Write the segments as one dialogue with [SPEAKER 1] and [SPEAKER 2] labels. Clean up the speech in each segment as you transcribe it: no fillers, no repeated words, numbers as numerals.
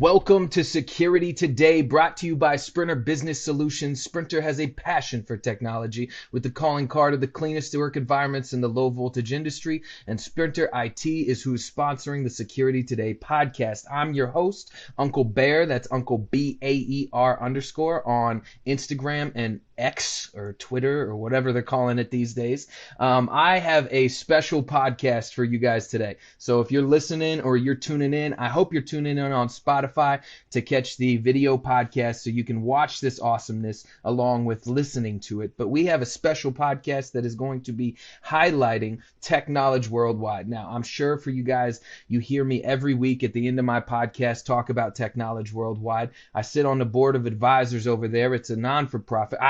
[SPEAKER 1] Welcome to Security Today, brought to you by Sprinter Business Solutions. Sprinter has a passion for technology with the calling card of the cleanest work environments in the low voltage industry, and Sprinter IT is who's sponsoring the Security Today podcast. I'm your host, Uncle Baer, that's Uncle BAER _ on Instagram and X or Twitter or whatever they're calling it these days. I have a special podcast for you guys today. So if you're listening or you're tuning in, I hope you're tuning in on Spotify to catch the video podcast so you can watch this awesomeness along with listening to it. But we have a special podcast that is going to be highlighting Teknowledge World Wide. Now, I'm sure for you guys, you hear me every week at the end of my podcast talk about Teknowledge World Wide. I sit on the board of advisors over there. It's a non-for-profit.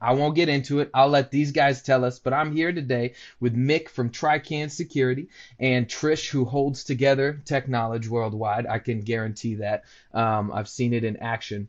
[SPEAKER 1] I won't get into it. I'll let these guys tell us. But I'm here today with Mik from Tricia Security and Trish, who holds together Teknowledge World Wide. I can guarantee that. I've seen it in action.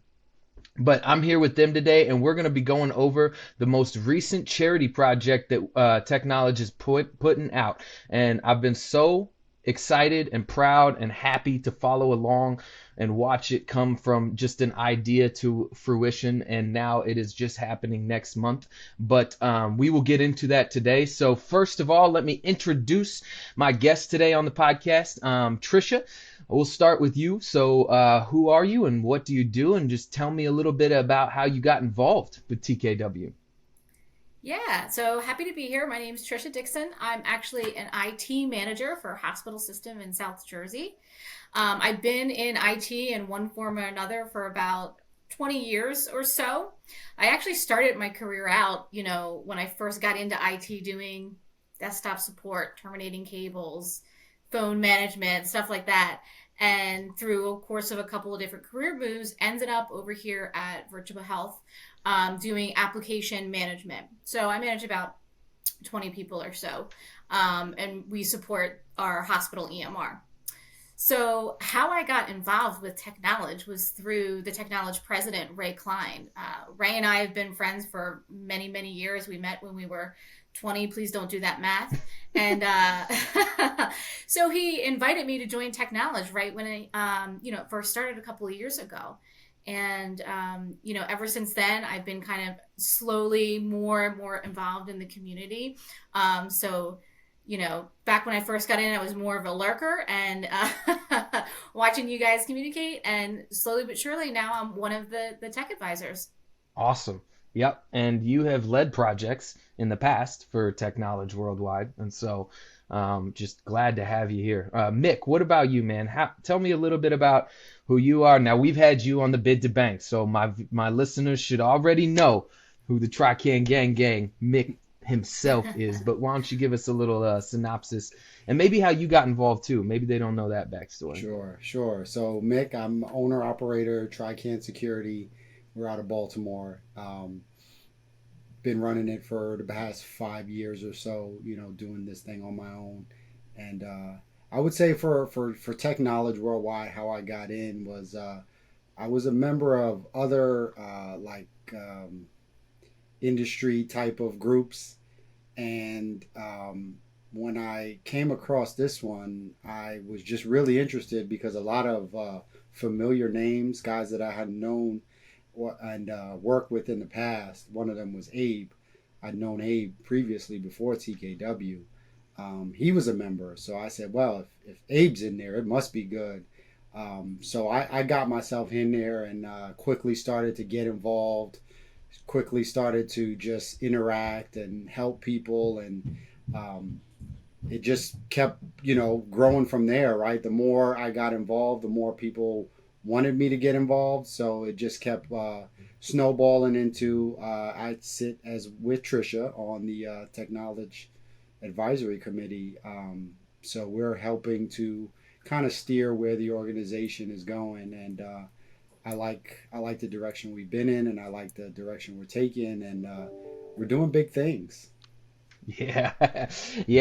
[SPEAKER 1] But I'm here with them today, and we're going to be going over the most recent charity project that Teknowledge is putting out. And I've been so excited and proud and happy to follow along and watch it come from just an idea to fruition, and now it is just happening next month. But we will get into that today. So first of all, let me introduce my guest today on the podcast, Tricia. We'll start with you. So who are you and what do you do? And just tell me a little bit about how you got involved with TKW.
[SPEAKER 2] Yeah, so happy to be here. My name is Tricia Dixon. I'm actually an IT manager for a hospital system in South Jersey. I've been in IT in one form or another for about 20 years or so. I actually started my career out, when I first got into IT doing desktop support, terminating cables, phone management, stuff like that. And through a course of a couple of different career moves, ended up over here at Virtual Health doing application management. So I manage about 20 people or so, and we support our hospital EMR. So how I got involved with Teknowledge was through the Teknowledge president, Ray Klein. Ray and I have been friends for many, many years. We met when we were 20. Please don't do that math. And so he invited me to join Teknowledge right when I, first started a couple of years ago. And, ever since then, I've been kind of slowly more and more involved in the community. Back when I first got in, I was more of a lurker and watching you guys communicate. And slowly but surely, now I'm one of the tech advisors.
[SPEAKER 1] Awesome. Yep. And you have led projects in the past for Teknowledge Worldwide. And so just glad to have you here. Mik, what about you, man? Tell me a little bit about who you are. Now, we've had you on the Bid to Bank, so my listeners should already know who the Trican Gang Mik himself is. But why don't you give us a little synopsis and maybe how you got involved too? Maybe they don't know that backstory.
[SPEAKER 3] Sure. So Mik, I'm owner operator, Trican Security. We're out of Baltimore. Been running it for the past 5 years or so, doing this thing on my own. And I would say for Teknowledge Worldwide, how I got in was I was a member of other industry type of groups. And when I came across this one, I was just really interested because a lot of familiar names, guys that I had known and worked with in the past. One of them was Abe. I'd known Abe previously before TKW. He was a member, so I said, well, if Abe's in there, it must be good. So I got myself in there and quickly started to get involved, quickly started to just interact and help people, and it just kept, growing from there, right? The more I got involved, the more people wanted me to get involved, so it just kept snowballing into I sit as with Tricia on the Teknowledge Advisory Committee, so we're helping to kind of steer where the organization is going, and I like the direction we've been in, and I like the direction we're taking, and we're doing big things.
[SPEAKER 1] Yeah,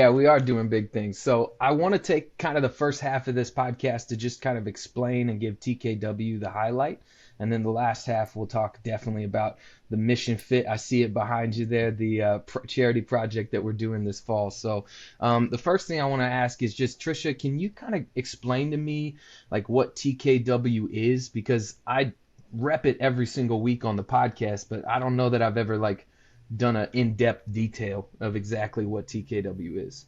[SPEAKER 1] we are doing big things. So I want to take kind of the first half of this podcast to just kind of explain and give TKW the highlight And then the last half, we'll talk definitely about the mission fit. I see it behind you there, the charity project that we're doing this fall. So the first thing I want to ask is just, Tricia, can you kind of explain to me like what TKW is? Because I rep it every single week on the podcast, but I don't know that I've ever like done an in-depth detail of exactly what TKW is.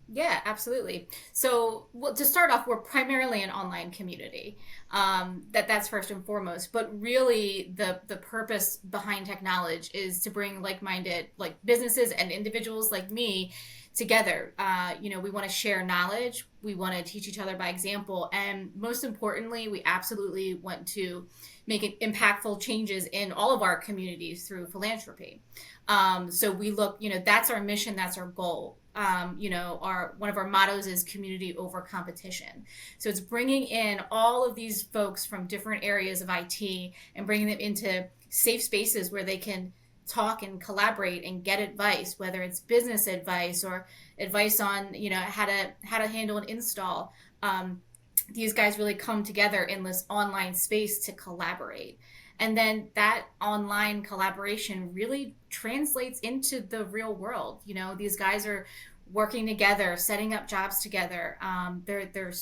[SPEAKER 2] Yeah, absolutely. So, well, to start off, we're primarily an online community. That's first and foremost. But really, the purpose behind Teknowledge is to bring like-minded, like businesses and individuals like me together. We want to share knowledge. We want to teach each other by example, and most importantly, we absolutely want to make impactful changes in all of our communities through philanthropy. So we look, that's our mission, that's our goal. Our one of our mottos is community over competition. So it's bringing in all of these folks from different areas of IT and bringing them into safe spaces where they can talk and collaborate and get advice, whether it's business advice or advice on how to handle an install. These guys really come together in this online space to collaborate. And then that online collaboration really translates into the real world. These guys are working together, setting up jobs together. There's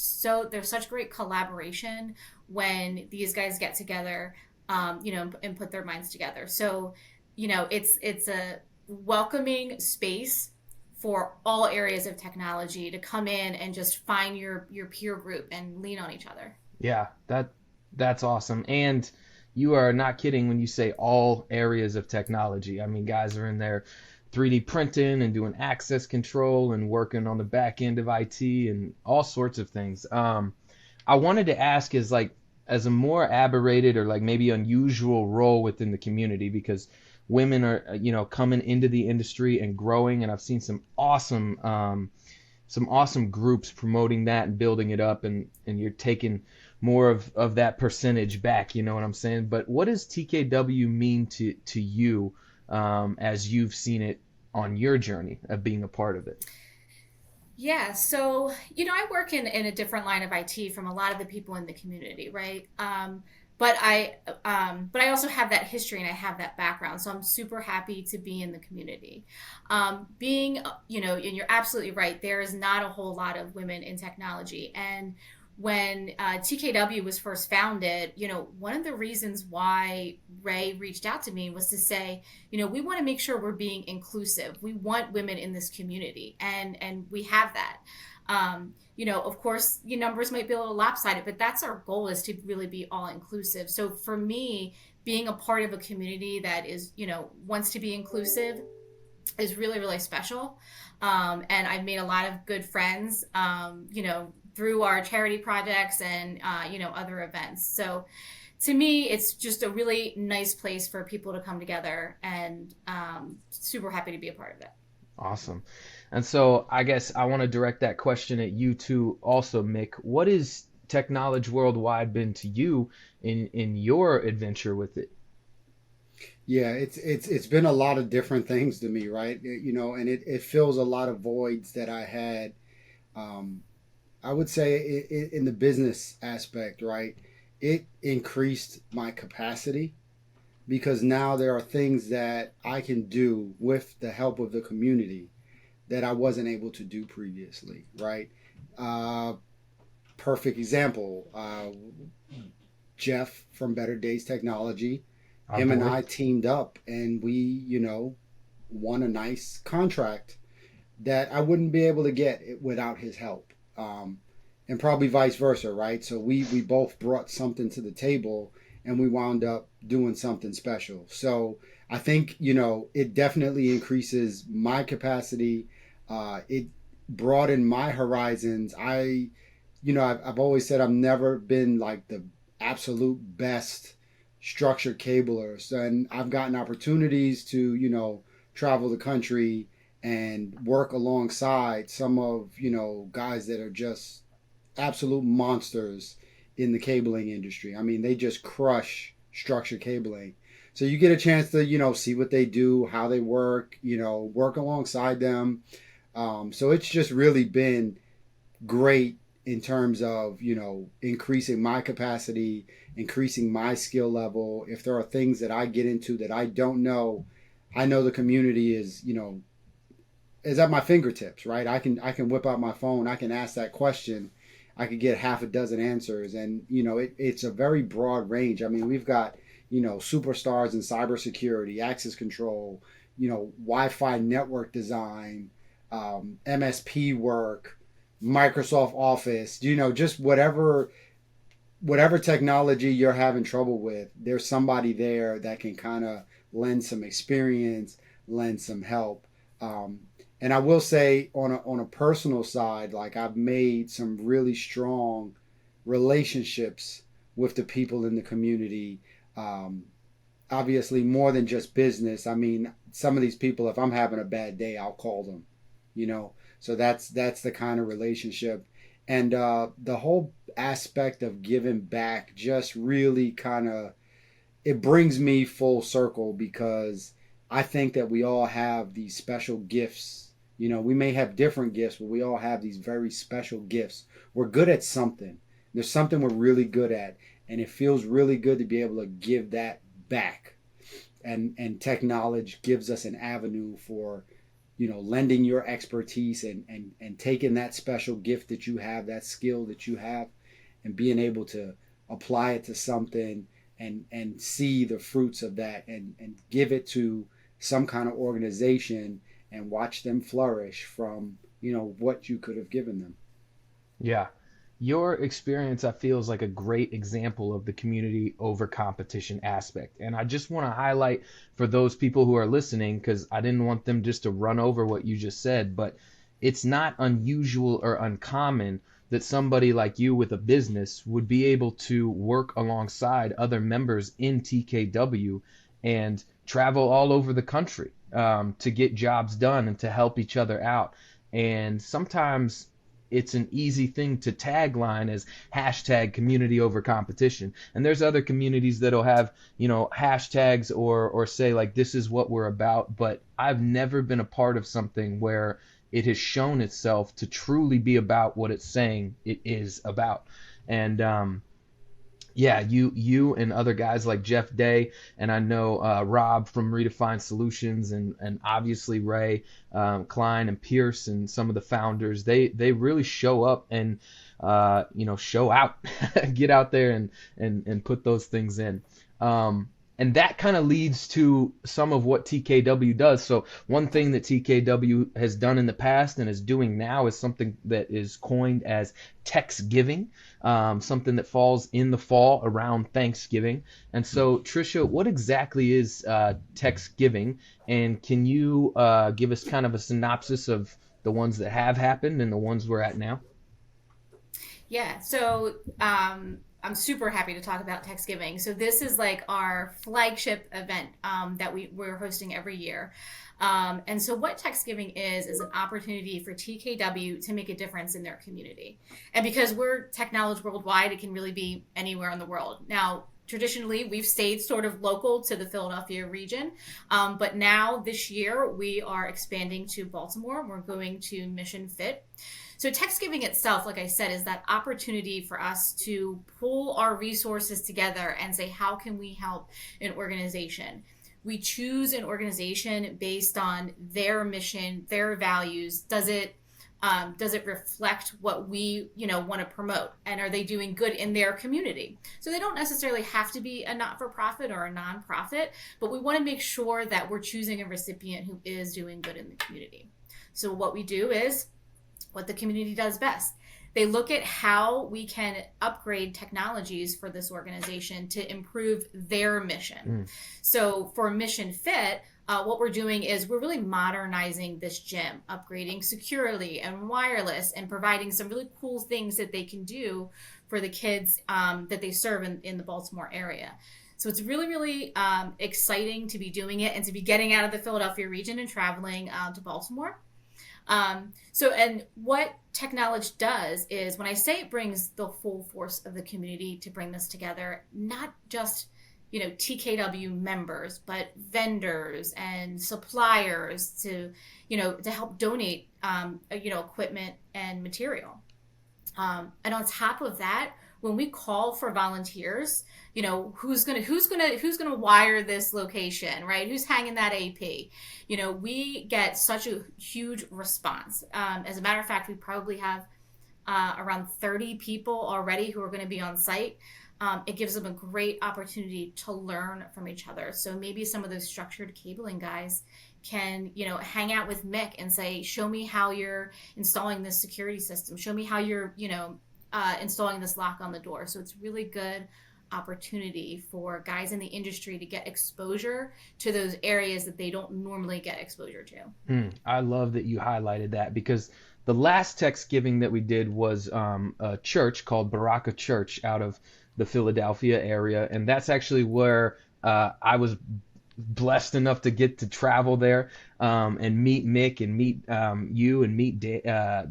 [SPEAKER 2] such great collaboration when these guys get together, and put their minds together. So, it's a welcoming space for all areas of technology to come in and just find your peer group and lean on each other.
[SPEAKER 1] Yeah, that's awesome. And you are not kidding when you say all areas of technology. I mean, guys are in there 3D printing and doing access control and working on the back end of IT and all sorts of things. I wanted to ask is like, as a more aberrated or like maybe unusual role within the community, because women are, coming into the industry and growing, and I've seen some awesome groups promoting that and building it up, and you're taking more of that percentage back, you know what I'm saying? But what does TKW mean to you as you've seen it on your journey of being a part of it?
[SPEAKER 2] Yeah, so I work in a different line of IT from a lot of the people in the community, right? But I also have that history and I have that background, so I'm super happy to be in the community. And you're absolutely right. There is not a whole lot of women in technology, and when TKW was first founded, one of the reasons why Ray reached out to me was to say, we want to make sure we're being inclusive. We want women in this community, and we have that. Of course, your numbers might be a little lopsided, but that's our goal, is to really be all inclusive. So for me, being a part of a community that is, wants to be inclusive is really, really special. And I've made a lot of good friends, through our charity projects and, other events. So to me, it's just a really nice place for people to come together, and super happy to be a part of it.
[SPEAKER 1] Awesome. And so I guess I want to direct that question at you too also, Mik. What has Teknowledge Worldwide been to you in your adventure with it?
[SPEAKER 3] Yeah, it's been a lot of different things to me, right? And it fills a lot of voids that I had. I would say in the business aspect, right? It increased my capacity, because now there are things that I can do with the help of the community that I wasn't able to do previously, right? Perfect example, Jeff from Better Days Technology, him and I teamed up, and we, won a nice contract that I wouldn't be able to get without his help. And probably vice versa, right? So we both brought something to the table, and we wound up doing something special. So I think, it definitely increases my capacity. It broadened my horizons. I've always said I've never been like the absolute best structured cabler. And I've gotten opportunities to, travel the country and work alongside some of, guys that are just absolute monsters in the cabling industry. I mean, they just crush structured cabling. So you get a chance to, see what they do, how they work, work alongside them. So it's just really been great in terms of, increasing my capacity, increasing my skill level. If there are things that I get into that I don't know, I know the community is at my fingertips, right? I can whip out my phone, I can ask that question, I could get half a dozen answers, and it's a very broad range. I mean, we've got superstars in cybersecurity, access control, Wi-Fi network design, MSP work, Microsoft Office, just whatever technology you're having trouble with, there's somebody there that can kind of lend some experience, lend some help. And I will say on a personal side, like I've made some really strong relationships with the people in the community. Um, Obviously, more than just business. I mean, some of these people, if I'm having a bad day, I'll call them. So that's the kind of relationship, and the whole aspect of giving back just really kind of, it brings me full circle, because I think that we all have these special gifts. We may have different gifts, but we all have these very special gifts. We're good at something. There's something we're really good at, and it feels really good to be able to give that back. And technology gives us an avenue for, lending your expertise and taking that special gift that you have, that skill that you have, and being able to apply it to something and see the fruits of that, and give it to some kind of organization and watch them flourish from, what you could have given them.
[SPEAKER 1] Yeah. Your experience, I feel, is like a great example of the community over competition aspect. And I just want to highlight for those people who are listening, because I didn't want them just to run over what you just said, but it's not unusual or uncommon that somebody like you with a business would be able to work alongside other members in TKW and travel all over the country, to get jobs done and to help each other out. And sometimes it's an easy thing to tagline as hashtag community over competition. And there's other communities that'll have, hashtags or say like, this is what we're about. But I've never been a part of something where it has shown itself to truly be about what it's saying it is about. And yeah, you and other guys like Jeff Day, and I know Rob from Redefined Solutions, and obviously Ray, Klein, and Pierce, and some of the founders, they really show up and show out, get out there and put those things in. And that kind of leads to some of what TKW does. So one thing that TKW has done in the past and is doing now is something that is coined as TeksGiving, something that falls in the fall around Thanksgiving. And so, Tricia, what exactly is TeksGiving? And can you give us kind of a synopsis of the ones that have happened and the ones we're at now?
[SPEAKER 2] Yeah, so I'm super happy to talk about TeksGiving. So this is like our flagship event that we're hosting every year. And so what TeksGiving is an opportunity for TKW to make a difference in their community. And because we're Teknowledge World Wide, it can really be anywhere in the world. Now, traditionally, we've stayed sort of local to the Philadelphia region. But now this year, we are expanding to Baltimore. We're going to Mission Fit. So TeksGiving itself, like I said, is that opportunity for us to pull our resources together and say, how can we help an organization? We choose an organization based on their mission, their values. Does it reflect what we want to promote, and are they doing good in their community? So they don't necessarily have to be a not-for-profit or a nonprofit, but we want to make sure that we're choosing a recipient who is doing good in the community. So what we do is what the community does best. They look at how we can upgrade technologies for this organization to improve their mission. So for Mission Fit, what we're doing is we're really modernizing this gym, upgrading security and wireless, and providing some really cool things that they can do for the kids that they serve in the Baltimore area. So it's really, really exciting to be doing it and to be getting out of the Philadelphia region and traveling to Baltimore. And what Teknowledge does is, when I say it brings the full force of the community to bring this together, not just TKW members, but vendors and suppliers to help donate equipment and material. And on top of that, when we call for volunteers, who's gonna wire this location, right? Who's hanging that AP? We get such a huge response. As a matter of fact, we probably have around 30 people already who are going to be on site. It gives them a great opportunity to learn from each other. So maybe some of those structured cabling guys can, hang out with Mik and say, show me how you're installing this security system. Show me how you're, installing this lock on the door. So it's really good opportunity for guys in the industry to get exposure to those areas that they don't normally get exposure to.
[SPEAKER 1] I love that you highlighted that, because the last TeksGiving that we did was a church called Baraka Church out of the Philadelphia area, and that's actually where I was blessed enough to get to travel there and meet Mik and meet you and meet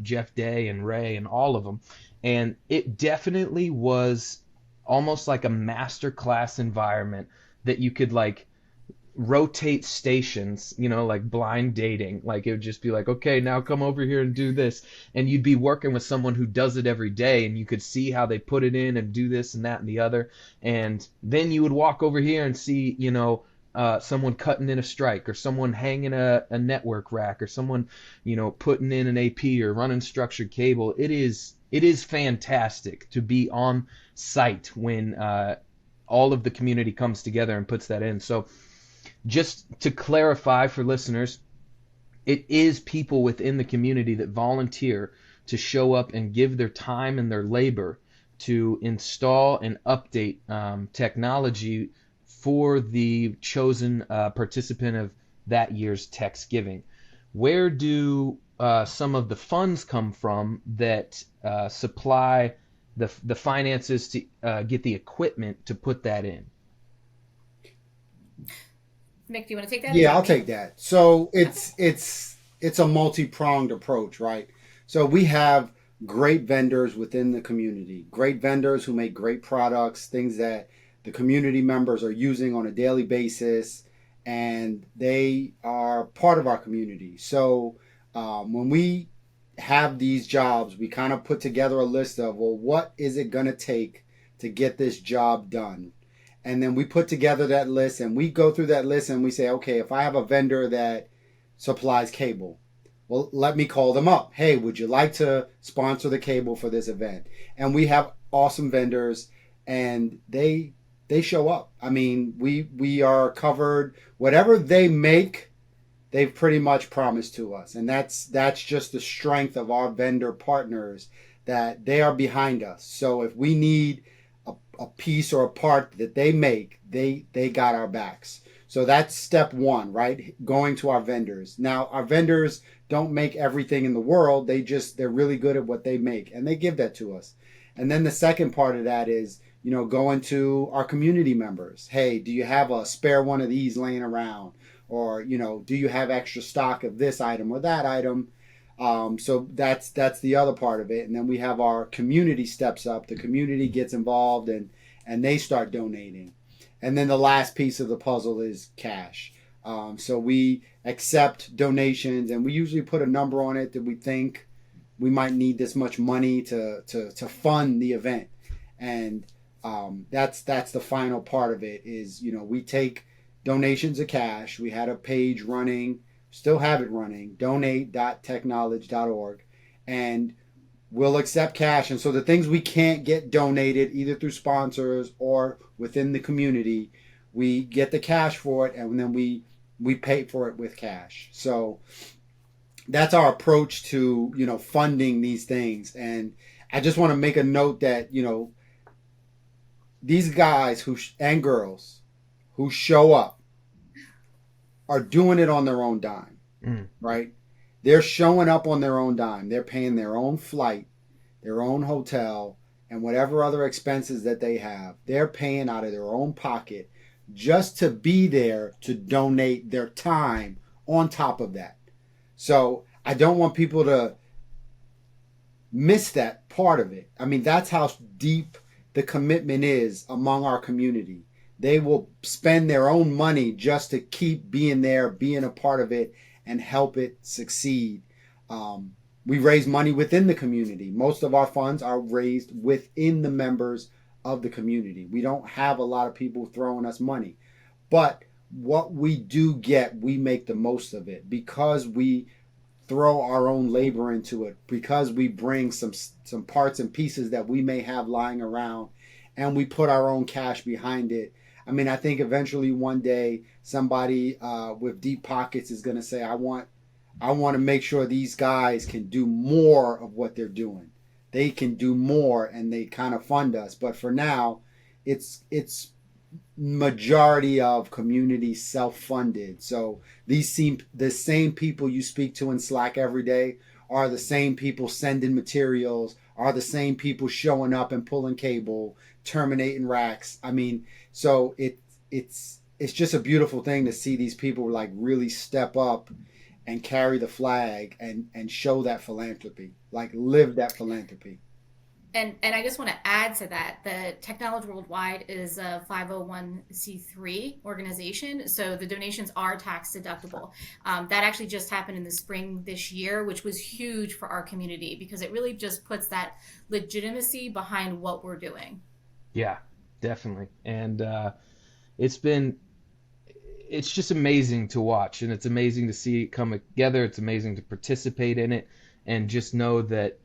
[SPEAKER 1] Jeff Day and Ray and all of them. And it definitely was almost like a master class environment that you could like rotate stations, like blind dating. Like it would just be like, okay, now come over here and do this. And you'd be working with someone who does it every day, and you could see how they put it in and do this and that and the other. And then you would walk over here and see, someone cutting in a strike, or someone hanging a network rack, or someone, putting in an AP or running structured cable. It is fantastic to be on site when all of the community comes together and puts that in. So just to clarify for listeners, it is people within the community that volunteer to show up and give their time and their labor to install and update technology for the chosen participant of that year's TeksGiving. Where do some of the funds come from that supply the finances to get the equipment to put that in?
[SPEAKER 2] Mik, do you want to take that?
[SPEAKER 3] Yeah, I'll take that. So it's a multi-pronged approach, right? So we have great vendors within the community, great vendors who make great products, things that the community members are using on a daily basis, and they are part of our community. So when we have these jobs, we kind of put together a list of, well, what is it going to take to get this job done? And then we put together that list, and we go through that list and we say, okay, if I have a vendor that supplies cable, well, let me call them up. Hey, would you like to sponsor the cable for this event? And we have awesome vendors, and they show up. I mean, we are covered. Whatever they make, they've pretty much promised to us. And that's just the strength of our vendor partners, that they are behind us. So if we need a piece or a part that they make, they got our backs. So that's step one, right? Going to our vendors. Now, our vendors don't make everything in the world. They're really good at what they make, and they give that to us. And then the second part of that is, going to our community members. Hey, do you have a spare one of these laying around? Or, do you have extra stock of this item or that item? So that's the other part of it. And then we have our community steps up. The community gets involved and they start donating. And then the last piece of the puzzle is cash. So we accept donations, and we usually put a number on it that we think we might need this much money to fund the event. And that's the final part of it is, we take donations of cash. We had a page running, still have it running, donate.teknowledge.org, and we'll accept cash. And so the things we can't get donated, either through sponsors or within the community, we get the cash for it, and then we pay for it with cash. So that's our approach to, funding these things. And I just want to make a note that, these guys and girls who show up are doing it on their own dime, right? They're showing up on their own dime. They're paying their own flight, their own hotel, and whatever other expenses that they have. They're paying out of their own pocket just to be there, to donate their time on top of that. So I don't want people to miss that part of it. I mean, that's how deep the commitment is among our community. They will spend their own money just to keep being there, being a part of it, and help it succeed. We raise money within the community. Most of our funds are raised within the members of the community. We don't have a lot of people throwing us money. But what we do get, we make the most of it because we throw our own labor into it, because we bring some parts and pieces that we may have lying around, and we put our own cash behind it. I mean, I think eventually one day somebody with deep pockets is going to say, I want to make sure these guys can do more of what they're doing. They can do more, and they kind of fund us. But for now, it's majority of community self-funded. So the same people you speak to in Slack every day are the same people sending materials, are the same people showing up and pulling cable, terminating racks. I mean, so it's just a beautiful thing to see these people like really step up and carry the flag and show that philanthropy, like live that philanthropy.
[SPEAKER 2] And I just want to add to that, the Teknowledge World Wide is a 501c3 organization, so the donations are tax deductible. That actually just happened in the spring this year, which was huge for our community because it really just puts that legitimacy behind what we're doing.
[SPEAKER 1] Yeah, definitely. And it's just amazing to watch, and it's amazing to see it come together. It's amazing to participate in it, and just know that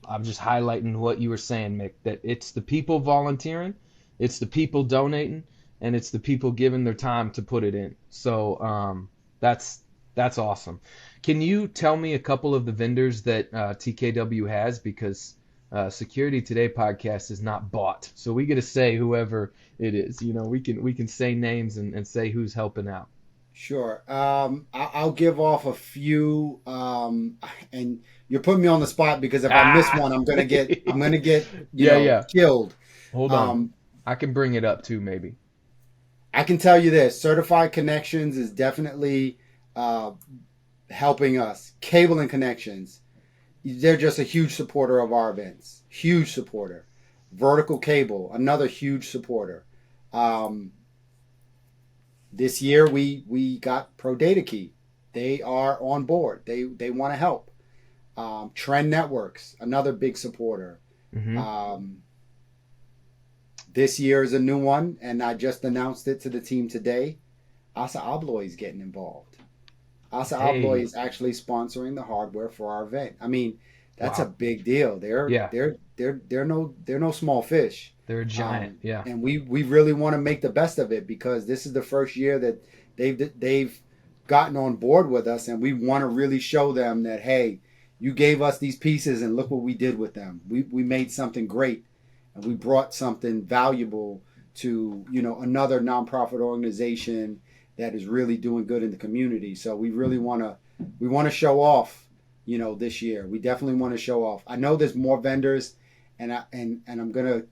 [SPEAKER 1] I'm just highlighting what you were saying, Mik, that it's the people volunteering, it's the people donating, and it's the people giving their time to put it in. So that's awesome. Can you tell me a couple of the vendors that TKW has? Because Security Today podcast is not bought, so we get to say whoever it is. You know, we can say names and say who's helping out.
[SPEAKER 3] Sure. I'll give off a few, and you're putting me on the spot because if I miss one, I'm gonna get killed.
[SPEAKER 1] Hold on. I can bring it up too, maybe.
[SPEAKER 3] I can tell you this: Certified Connections is definitely helping us. Cable and Connections, they're just a huge supporter of our events. Huge supporter. Vertical Cable, another huge supporter. This year we got Pro Data Key. They are on board. They want to help. Trend Networks, another big supporter.
[SPEAKER 1] Mm-hmm.
[SPEAKER 3] This year is a new one, and I just announced it to the team today. Asa Abloy is getting involved. Asa Abloy is actually sponsoring the hardware for our event. I mean, that's a big deal. They're no small fish.
[SPEAKER 1] They're a giant, yeah.
[SPEAKER 3] And we really want to make the best of it because this is the first year that they've gotten on board with us, and we want to really show them that, hey, you gave us these pieces and look what we did with them. We made something great, and we brought something valuable to another nonprofit organization that is really doing good in the community. So we really want to show off, this year. We definitely want to show off. I know there's more vendors, and I'm gonna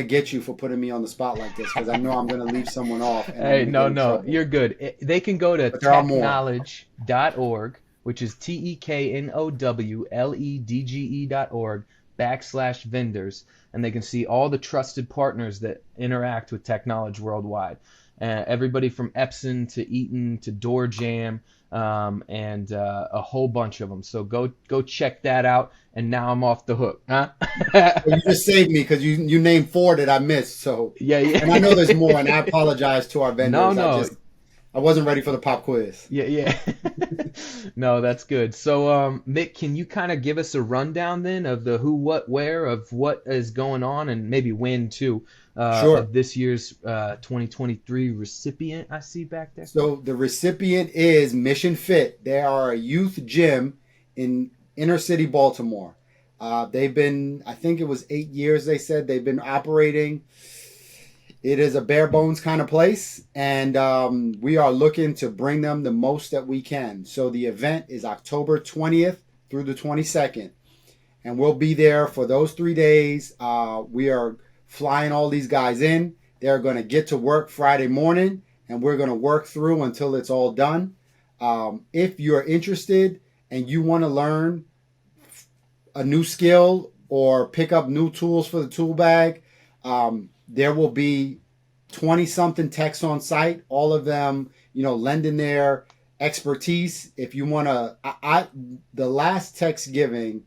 [SPEAKER 3] get you for putting me on the spot like this because I know I'm gonna leave someone off.
[SPEAKER 1] Hey, no, you're good. They can go to teknowledge.org, which is teknowledge.org/vendors, and they can see all the trusted partners that interact with Teknowledge Worldwide. Everybody from Epson to Eaton to DoorJam, and a whole bunch of them. So go check that out. And now I'm off the hook, huh?
[SPEAKER 3] Well, you just saved me because you named 4 that I missed. So
[SPEAKER 1] yeah.
[SPEAKER 3] And I know there's more, and I apologize to our vendors.
[SPEAKER 1] No.
[SPEAKER 3] I wasn't ready for the pop quiz.
[SPEAKER 1] Yeah. No, that's good. So, Mik, can you kind of give us a rundown then of the who, what, where of what is going on, and maybe when too,
[SPEAKER 3] Sure.
[SPEAKER 1] of this year's 2023 recipient I see back there?
[SPEAKER 3] So the recipient is Mission Fit. They are a youth gym in inner city Baltimore. They've been, I think it was 8 years, they said, they've been operating. It is a bare bones kind of place, and we are looking to bring them the most that we can. So the event is October 20th through the 22nd, and we'll be there for those 3 days. We are flying all these guys in. They're going to get to work Friday morning, and we're going to work through until it's all done. If you're interested and you want to learn a new skill or pick up new tools for the tool bag, there will be 20-something techs on site, all of them, lending their expertise. If you want to, the last TeksGiving,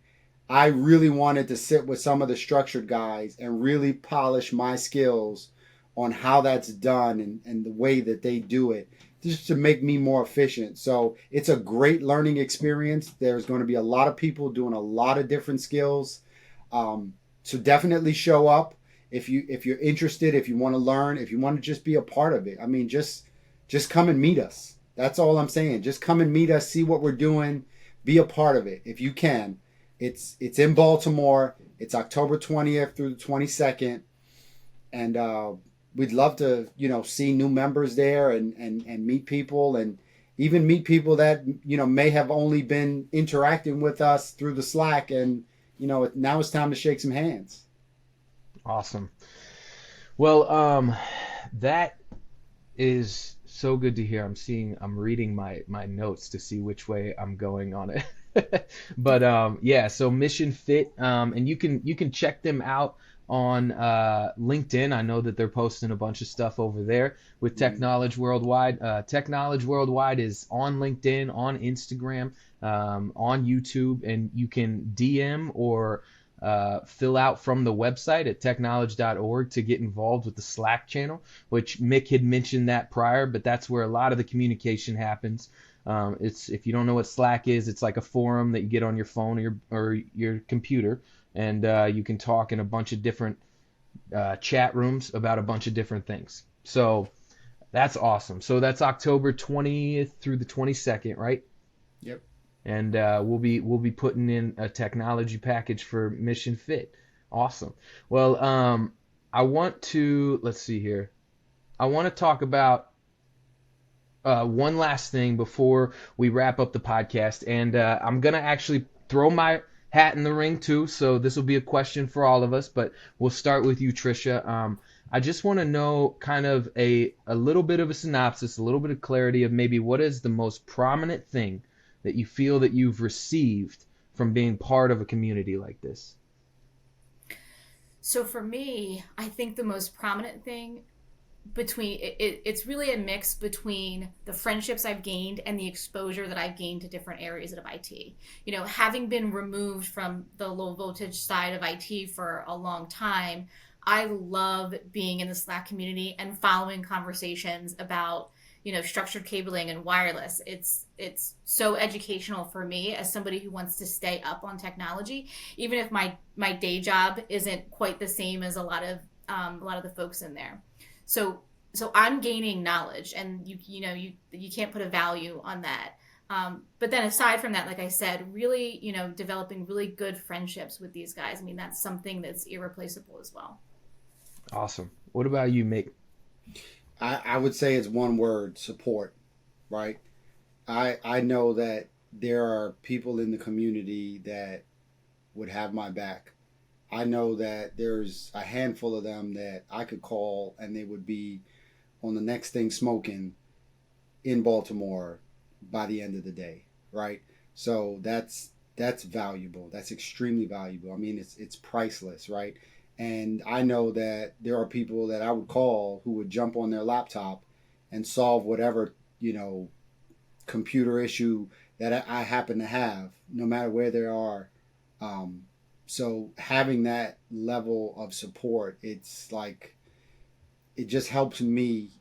[SPEAKER 3] I really wanted to sit with some of the structured guys and really polish my skills on how that's done and the way that they do it, just to make me more efficient. So it's a great learning experience. There's going to be a lot of people doing a lot of different skills. So definitely show up if you're interested, if you want to learn, if you want to just be a part of it. I mean, just come and meet us. That's all I'm saying. Just come and meet us, see what we're doing, be a part of it if you can. It's in Baltimore. It's October 20th through the 22nd, and we'd love to see new members there and meet people, and even meet people that may have only been interacting with us through the Slack, and now it's time to shake some hands.
[SPEAKER 1] Awesome. Well, that is so good to hear. I'm reading my notes to see which way I'm going on it. But yeah, so Mission Fit, and you can check them out on LinkedIn. I know that they're posting a bunch of stuff over there with Teknowledge Worldwide. Teknowledge Worldwide is on LinkedIn, on Instagram, on YouTube, and you can DM or fill out from the website at teknowledge.org to get involved with the Slack channel, which Mik had mentioned that prior, but that's where a lot of the communication happens. It's, if you don't know what Slack is, it's like a forum that you get on your phone or your computer, and you can talk in a bunch of different chat rooms about a bunch of different things. So that's awesome. So that's October 20th through the 22nd, right?
[SPEAKER 3] Yep.
[SPEAKER 1] And we'll be putting in a technology package for Mission Fit. Awesome. Well, let's see here. I want to talk about one last thing before we wrap up the podcast, and I'm gonna actually throw my hat in the ring too. So this will be a question for all of us, but we'll start with you, Tricia. I just want to know kind of a little bit of a synopsis, a little bit of clarity of maybe what is the most prominent thing that you feel that you've received from being part of a community like this?
[SPEAKER 2] So for me, I think the most prominent thing it's really a mix between the friendships I've gained and the exposure that I've gained to different areas of IT. Having been removed from the low voltage side of IT for a long time, I love being in the Slack community and following conversations about structured cabling and wireless. It's so educational for me as somebody who wants to stay up on technology, even if my day job isn't quite the same as a lot of the folks in there. So I'm gaining knowledge, and you can't put a value on that. But then aside from that, like I said, really developing really good friendships with these guys. I mean, that's something that's irreplaceable as well.
[SPEAKER 1] Awesome. What about you, Mik?
[SPEAKER 3] I would say it's one word: support. Right. I know that there are people in the community that would have my back. I know that there's a handful of them that I could call and they would be on the next thing smoking in Baltimore by the end of the day, right? So that's valuable. That's extremely valuable. I mean, it's priceless, right? And I know that there are people that I would call who would jump on their laptop and solve whatever, computer issue that I happen to have, no matter where they are. So having that level of support, it's like, it just helps me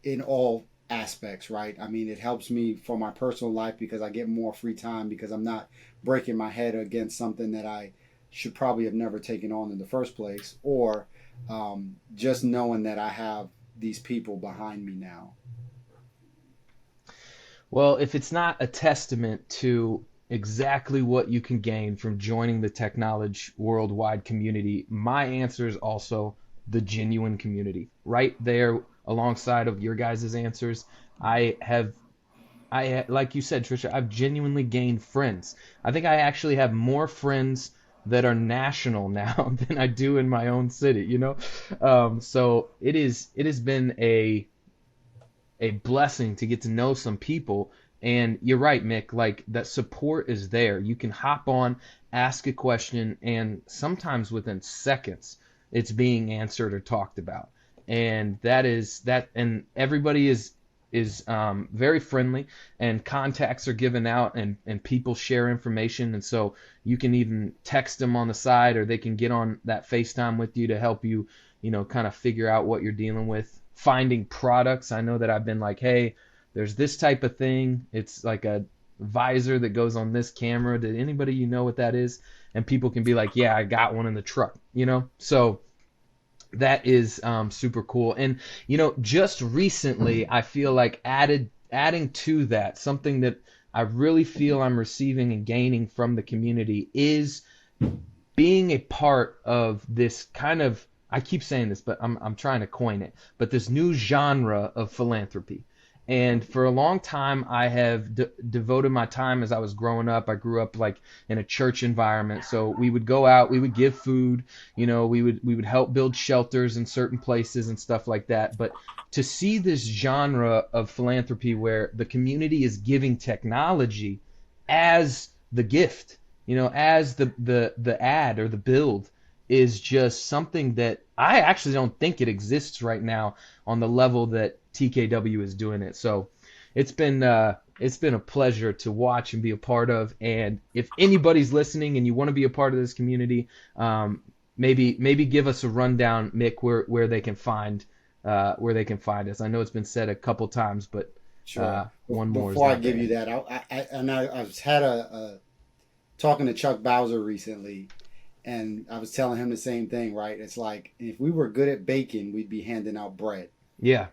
[SPEAKER 3] in all aspects, right? I mean, it helps me for my personal life because I get more free time because I'm not breaking my head against something that I should probably have never taken on in the first place, or just knowing that I have these people behind me now.
[SPEAKER 1] Well, if it's not a testament to exactly what you can gain from joining the Teknowledge Worldwide community, my answer is also the genuine community. Right there alongside of your guys' answers, I like you said, Tricia, I've genuinely gained friends. I think I actually have more friends that are national now than I do in my own city, So it has been a blessing to get to know some people. And you're right, Mik, like that support is there. You can hop on, ask a question, and sometimes within seconds it's being answered or talked about. And and everybody is is very friendly, and contacts are given out, and people share information, and so you can even text them on the side, or they can get on that FaceTime with you to help you, kind of figure out what you're dealing with. Finding products, I know that I've been like, hey, there's this type of thing. It's like a visor that goes on this camera. Did anybody know what that is? And people can be like, yeah, I got one in the truck. So that is super cool. And just recently, I feel like adding to that, something that I really feel I'm receiving and gaining from the community is being a part of this kind of, I keep saying this, but I'm trying to coin it, but this new genre of philanthropy. And for a long time, I have devoted my time as I was growing up. I grew up like in a church environment, so we would go out, we would give food, we would help build shelters in certain places and stuff like that. But to see this genre of philanthropy where the community is giving technology as the gift, as the ad or the build, is just something that I actually don't think it exists right now on the level that TKW is doing it. So it's been a pleasure to watch and be a part of. And if anybody's listening and you want to be a part of this community, maybe give us a rundown, Mik, where they can find us. I know it's been said a couple times, but
[SPEAKER 3] Sure.
[SPEAKER 1] one more.
[SPEAKER 3] Before I give you that, I was had a talking to Chuck Bowser recently, and I was telling him the same thing, right? It's like, if we were good at baking, we'd be handing out bread.
[SPEAKER 1] Yeah.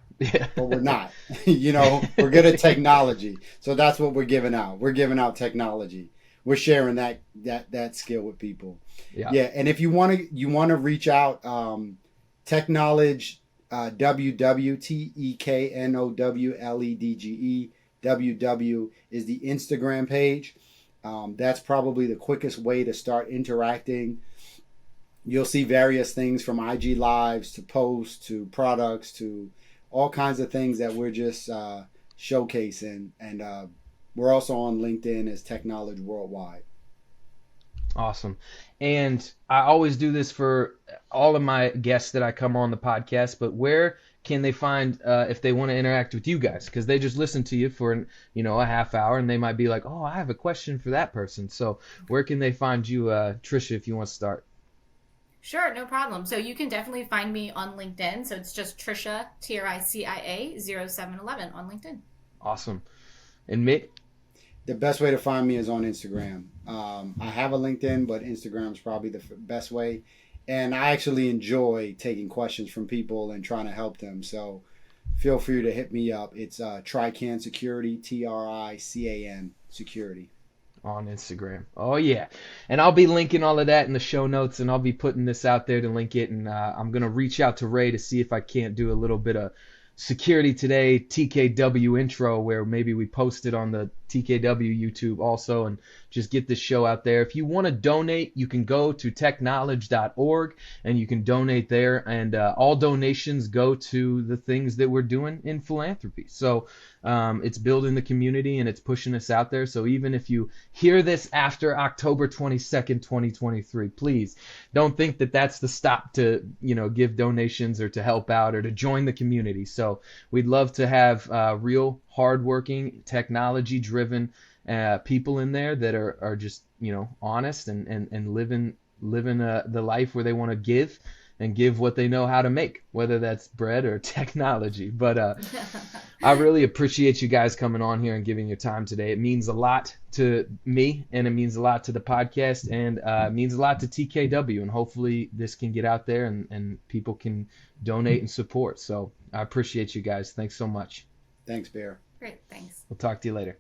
[SPEAKER 3] But we're not. We're good at technology. So that's what we're giving out. We're giving out technology. We're sharing that skill with people.
[SPEAKER 1] Yeah.
[SPEAKER 3] Yeah. And if you want to reach out, Teknowledge, Teknowledge, WW is the Instagram page. That's probably the quickest way to start interacting. You'll see various things from IG Lives to posts to products to all kinds of things that we're just showcasing. And we're also on LinkedIn as Teknowledge World Wide.
[SPEAKER 1] Awesome. And I always do this for all of my guests that I come on the podcast, but where can they find if they want to interact with you guys? Because they just listen to you for a half hour, and they might be like, oh, I have a question for that person. So where can they find you, Tricia, if you want to start?
[SPEAKER 2] Sure, no problem. So you can definitely find me on LinkedIn. So it's just Tricia, Tricia 0711 on LinkedIn.
[SPEAKER 1] Awesome. And Mik?
[SPEAKER 3] The best way to find me is on Instagram. I have a LinkedIn, but Instagram is probably the best way. And I actually enjoy taking questions from people and trying to help them. So feel free to hit me up. It's Trican Security, TRICAN Security.
[SPEAKER 1] On Instagram. Oh, yeah. And I'll be linking all of that in the show notes, and I'll be putting this out there to link it. And I'm going to reach out to Ray to see if I can't do a little bit of Security Today TKW intro, where maybe we post it on the TKW YouTube also, and just get this show out there. If you want to donate, you can go to teknowledge.org and you can donate there, and all donations go to the things that we're doing in philanthropy. So it's building the community and it's pushing us out there. So even if you hear this after October 22nd, 2023, please don't think that that's the stop to give donations or to help out or to join the community. So we'd love to have real hardworking, technology-driven people in there that are just honest and living the life where they want to give and give what they know how to make, whether that's bread or technology. But I really appreciate you guys coming on here and giving your time today. It means a lot to me, and it means a lot to the podcast, and it means a lot to TKW. And hopefully this can get out there and people can donate and support. So I appreciate you guys. Thanks so much.
[SPEAKER 3] Thanks, Baer.
[SPEAKER 2] Great, thanks.
[SPEAKER 1] We'll talk to you later.